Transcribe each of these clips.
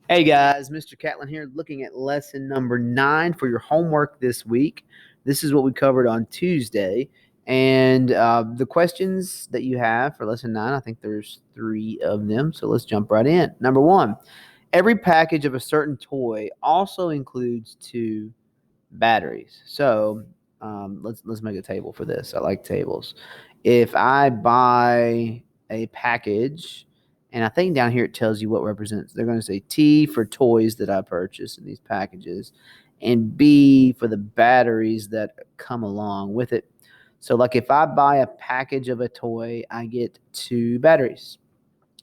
Hey guys, Mr. Catlin here, looking at lesson number 9 for your homework this week. This is what we covered on Tuesday. And the questions that you have for lesson 9, I think there's 3 of them. So let's jump right in. Number 1, every package of a certain toy also includes 2 batteries. So let's make a table for this. I like tables. If I buy a package, and I think down here it tells you what represents. They're going to say T for toys that I purchase in these packages, and B for the batteries that come along with it. So, like if I buy a package of a toy, I get 2 batteries.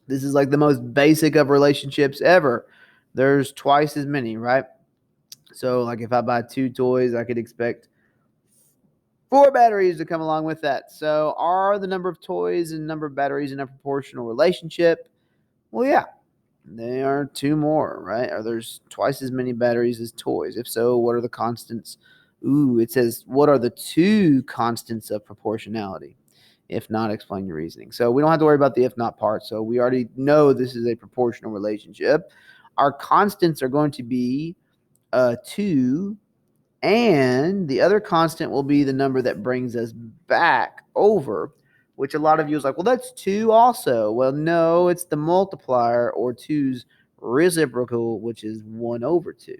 This is like the most basic of relationships ever. There's twice as many, right? So, like if I buy 2 toys, I could expect 4 batteries to come along with that. So, are the number of toys and number of batteries in a proportional relationship? Well, yeah, they are 2 more, right? Or there's twice as many batteries as toys. If so, what are the constants? Ooh, it says, what are the 2 constants of proportionality? If not, explain your reasoning. So we don't have to worry about the if not part. So we already know this is a proportional relationship. Our constants are going to be 2, and the other constant will be the number that brings us back over, which a lot of you is like, well, that's 2 also. Well, no, it's the multiplier or two's reciprocal, which is 1 over 2.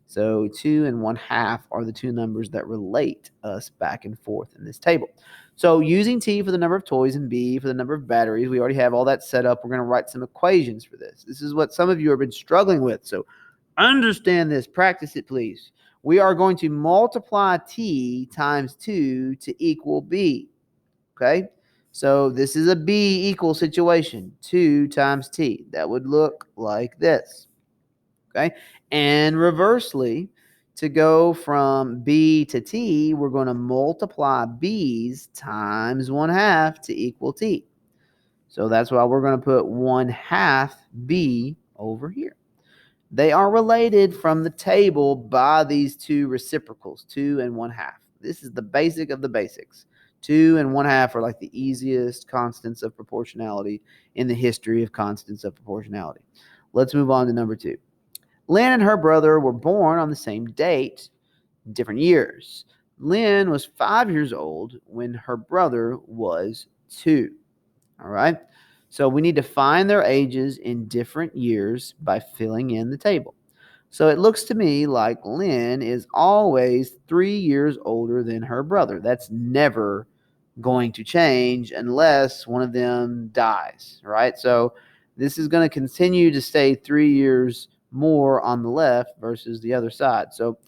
So 2 and 1/2 are the 2 numbers that relate us back and forth in this table. So using T for the number of toys and B for the number of batteries, we already have all that set up. We're going to write some equations for this. This is what some of you have been struggling with. So understand this. Practice it, please. We are going to multiply T times 2 to equal B. Okay? So this is a B equal situation. 2 times T. That would look like this. Okay? And reversely, to go from B to T, we're going to multiply B's times 1/2 to equal T. So that's why we're going to put 1/2 B over here. They are related from the table by these 2 reciprocals, 2 and 1/2. This is the basic of the basics. 2 and 1/2 are like the easiest constants of proportionality in the history of constants of proportionality. Let's move on to number 2. Lynn and her brother were born on the same date, different years. Lynn was 5 years old when her brother was 2. All right. So we need to find their ages in different years by filling in the table. So it looks to me like Lynn is always 3 years older than her brother. That's never going to change unless one of them dies, right? So this is going to continue to stay 3 years more on the left versus the other side. So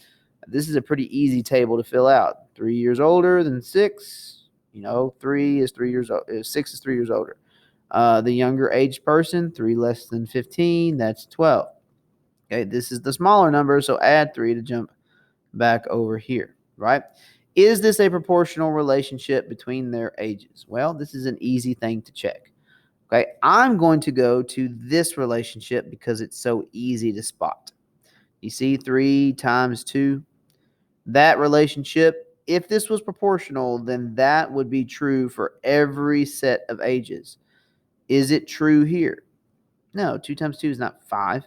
this is a pretty easy table to fill out. 3 years older than 6, 3 is 3 years old, 6 is 3 years older. The younger aged person, 3 less than 15, that's 12. Okay, this is the smaller number, so add 3 to jump back over here, right? Is this a proportional relationship between their ages? Well, this is an easy thing to check. Okay, I'm going to go to this relationship because it's so easy to spot. You see 3 times 2? That relationship, if this was proportional, then that would be true for every set of ages. Is it true here? No, 2 times 2 is not 5.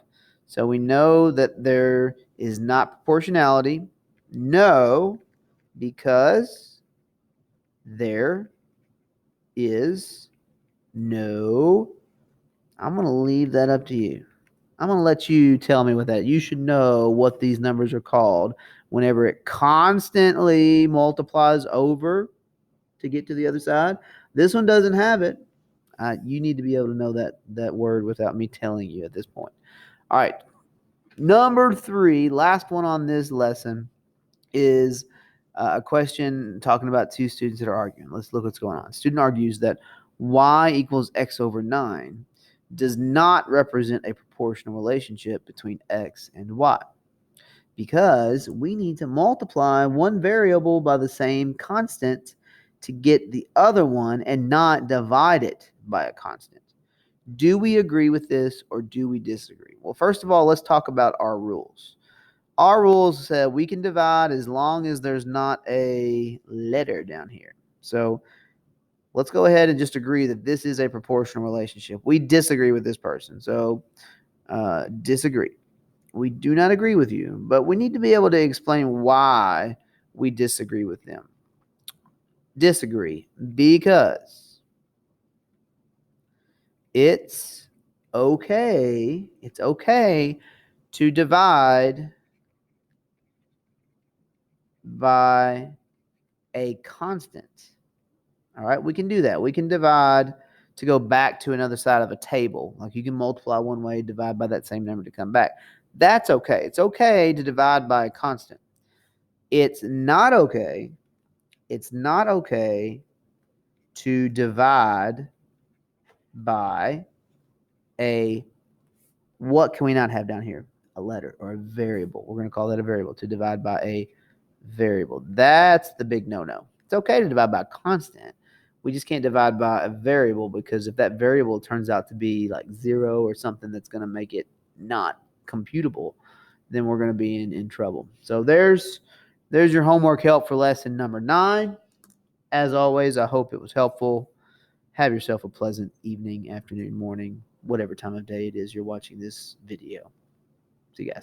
So we know that there is not proportionality. No, because there is no. I'm going to leave that up to you. I'm going to let you tell me what that. You should know what these numbers are called whenever it constantly multiplies over to get to the other side. This one doesn't have it. You need to be able to know that word without me telling you at this point. All right. Number 3, last one on this lesson, is a question talking about 2 students that are arguing. Let's look what's going on. Student argues that y equals x over 9 does not represent a proportional relationship between x and y because we need to multiply one variable by the same constant to get the other one and not divide it by a constant. Do we agree with this or do we disagree? Well, first of all, let's talk about our rules. Our rules say we can divide as long as there's not a letter down here. So let's go ahead and just agree that this is a proportional relationship. We disagree with this person. So disagree. We do not agree with you, but we need to be able to explain why we disagree with them. Disagree because it's okay. It's okay to divide by a constant. All right, we can do that. We can divide to go back to another side of a table. Like you can multiply one way, divide by that same number to come back. That's okay. It's okay to divide by a constant. It's not okay. It's not okay to divide by a, what can we not have down here? A letter or a variable. We're going to call that a variable, to divide by a variable. That's the big no-no. It's okay to divide by a constant. We just can't divide by a variable, because if that variable turns out to be like 0 or something that's going to make it not computable, then we're going to be in trouble. So there's your homework help for lesson number 9. As always, I hope it was helpful. Have yourself a pleasant evening, afternoon, morning, whatever time of day it is you're watching this video. See you guys.